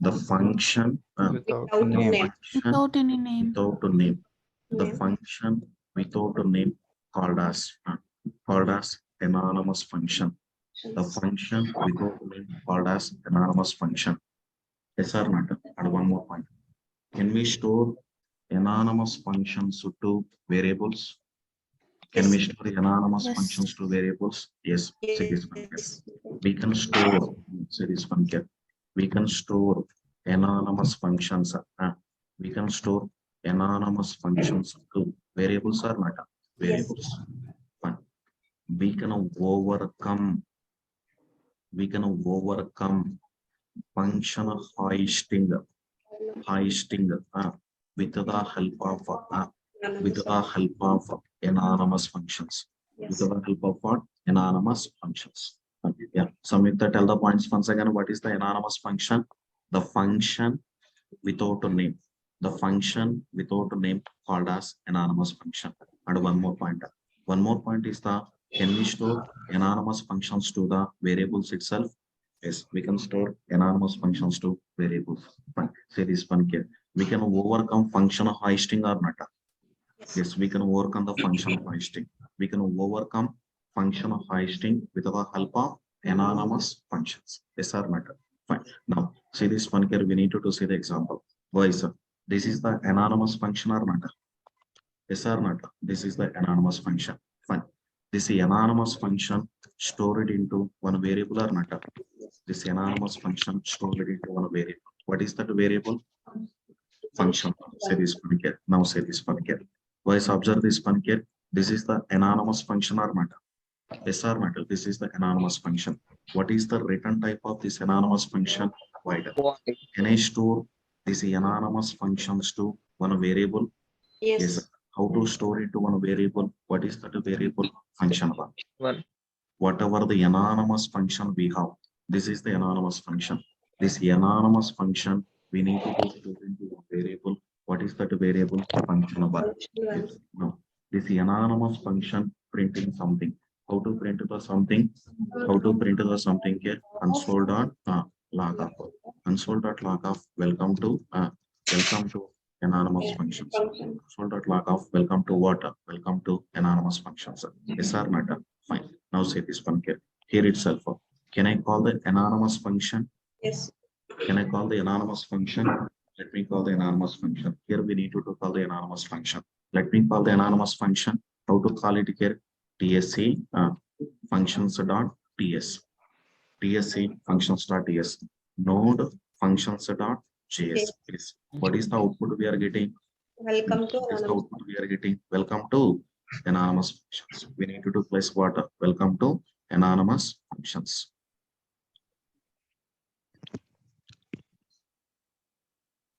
The function Without Without name. name. Without any name. without a name. The Name. function without a name called as anonymous function. The function without a name called as anonymous function. Yes or not? And one more point. Can we store anonymous functions to variables? Can we store anonymous Yes. functions to variables? Yes. Say this one here. Yes. We can store. Say this one here. We can store anonymous functions. We can store anonymous functions to variables or not? Variables. Fine. We can overcome function hoisting with the help of anonymous functions. With the help of what? Anonymous functions. Okay, yeah. Samyukta, tell the points once again. What is the anonymous function? The function without a name. The function without a name called as anonymous function. And one more point. One more point is the can we store anonymous functions to the variables itself? Yes, we can store anonymous functions to variables. Fine. Say this one here. We can overcome function hoisting or not. Yes, we can work on the function hoisting. We can overcome function hoisting with the help of anonymous functions. Yes or not? Fine. Now, see this one here. We need to see the example. Why, sir? This is the anonymous function or not? Yes or not? This is the anonymous function. Fine. This anonymous function stored into one variable or not? This anonymous function stored into one variable. What is that variable? Function. Say this one here. Now say this one here. Guys, observe this one here. This is the anonymous function or not? Yes or not? This is the anonymous function. What is the return type of this anonymous function? Void. Can I store this anonymous functions to one variable? Yes. How to store it to one variable? What is that variable? Function one. Whatever the anonymous function we have, this is the anonymous function. This anonymous function we need to store into a variable. What is that variable? Function one. Yes. No. This anonymous function printing something. How to print the something? How to print the something here? Console.log of. Console.log of. Welcome to anonymous functions. Console.log of. Welcome to what? Welcome to anonymous functions. Yes or not? Fine. Now say this one here. Here itself. Can I call the anonymous function? Yes. Can I call the anonymous function? Let me call the anonymous function. Here we need to call the anonymous function. Let me call the anonymous function. How to call it here? TSC functions.ts. TSC functions.ts. Node functions.js. Please. What is the output we are getting? Welcome to What is the anonymous. output we are getting? Welcome to anonymous functions. We need to place what? Welcome to anonymous functions.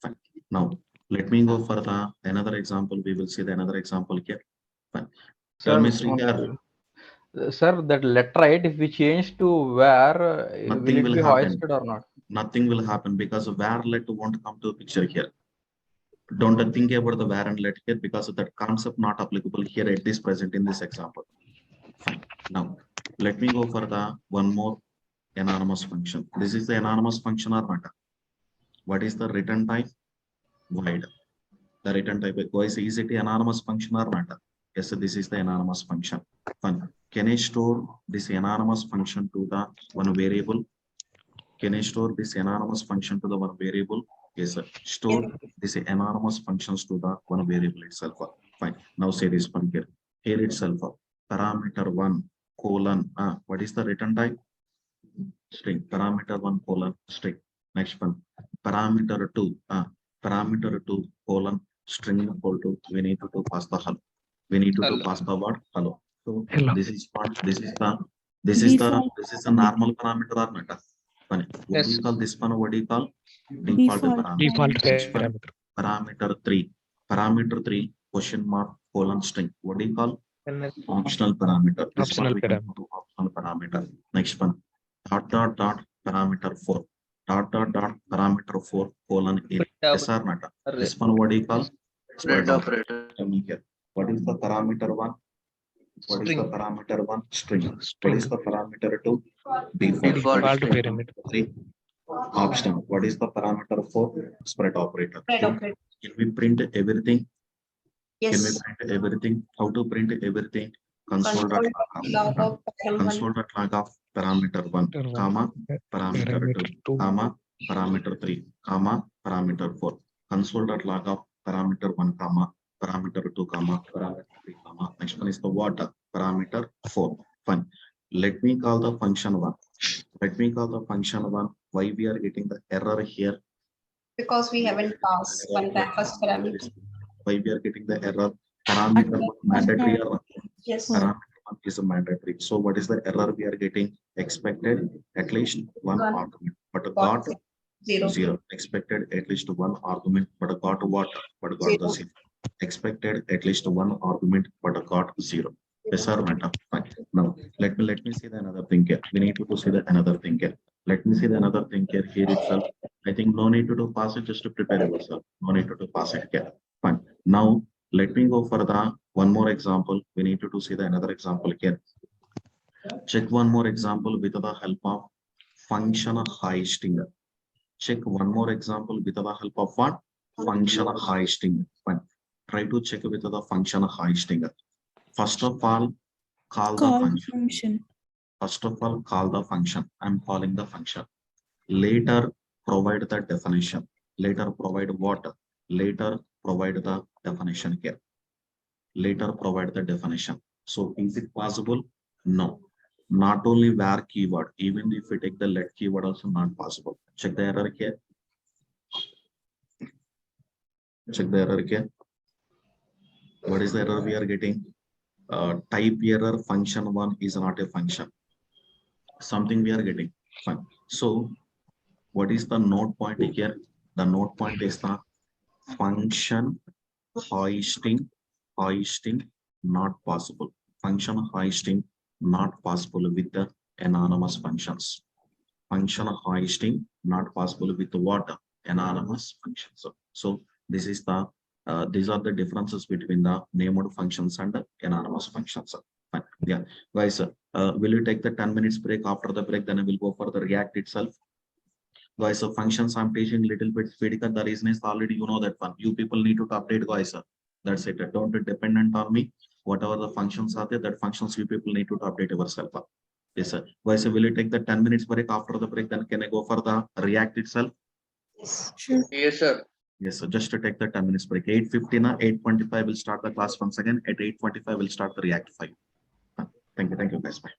Fine. Now let me go for the another example. We will see the another example here. Fine. Tell me, Srinkar. Sir, that letrite, if we change to where, will Nothing it will be happen. hoisted or not? Nothing will happen because where let won't come to the picture here. Don't think about the where and let here because of that concept not applicable here at this present in this example. Fine. Now let me go for the one more anonymous function. This is the anonymous function or not? What is the return type? Void. The return type is it anonymous function or not? Yes, this is the anonymous function. Fine. Can I store this anonymous function to the one variable? Can I store this anonymous function to the one variable? Yes, sir. Store this anonymous functions to the one variable itself. Fine. Now say this one here. Here itself, parameter one colon. What is the return type? String. Parameter 1 colon string. Next one. Parameter 2. Parameter 2 colon string equal to, we need to pass the hello. We need to pass the word hello. So Hello. this is what this is a normal parameter or not? What do you call this one? What do you call default parameter? Default Next one, parameter. parameter 3. Parameter 3 question mark colon string. What do you call? Optional parameter. This Optional one we can parameter. do optional parameter. Next one. Dot parameter 4. Dot parameter 4 colon a. Yes or not? This one what do you call? Spread operator. What is the parameter 1? What is the parameter 1? String. What is the parameter 2? Default String. parameter. 3. Optional. What is the parameter 4? Spread operator. Spread operator. Can we print everything? Can we Yes. print everything? How to print everything? Console.log Log of parameter 1, comma, parameter 2, 2. comma, parameter 3, comma, parameter 4. Console.log of parameter 1, comma, parameter 2, comma, parameter 3, comma. Next one is the water, parameter 4. Fine. Let me call the function 1. Let me call the function 1. Why we are getting the error here? because we haven't passed one time first parameter. Why we are getting the error? Parameter 1 mandatory or Yes. parameter 1 is a mandatory. So what is the error we are getting? Expected at least one One. argument, but got Zero. 0. Expected at least one argument, but got what? But got the 0. Expected at least one argument, but got 0. Yes or not? Fine. Now let me see the another thing here. We need to see the another thing here. Let me see the another thing here. Here itself. I think no need to pass it, just to prepare yourself. No need to pass it here. Fine. Now let me go for the one more example. We need to see the another example here. Check one more example with the help of function hoisting. Check one more example with the help of what? Function hoisting. Fine. Try to check with the function hoisting. First of all, call the function. First of all, call the function. I'm calling the function. Later, provide the definition. Later, provide what? Later, provide the definition here. Later, provide the definition. So, is it possible? No. Not only where keyword, even if we take the let keyword, also not possible. Check the error here. Check the error here. What is the error we are getting? Type error, function 1 is not a function. Something we are getting. Fine. So, what is the node point here? The node point is the function hoisting not possible. Function hoisting not possible with the anonymous functions. Function hoisting not possible with the what? Anonymous functions. So this is the these are the differences between the named functions and the anonymous functions. Fine. Yeah, guys, will you take the 10 minutes break? After the break, then I will go for the React itself. Guys, so functions I'm teaching little bit speedy. The reason is already you know that one. You people need to update, guys. That's it. Don't be dependent on me. Whatever the functions are there, that functions you people need to update yourself. Yes, sir. Guys, so will you take the 10 minutes break? After the break, then can I go for the React itself? Yes. Sure. Yes, sir. Yes, so just to take the 10 minutes break. 8:50 na 8:25 will start the class once again. At 8:45 we'll start the React 5. Thank you guys. Bye.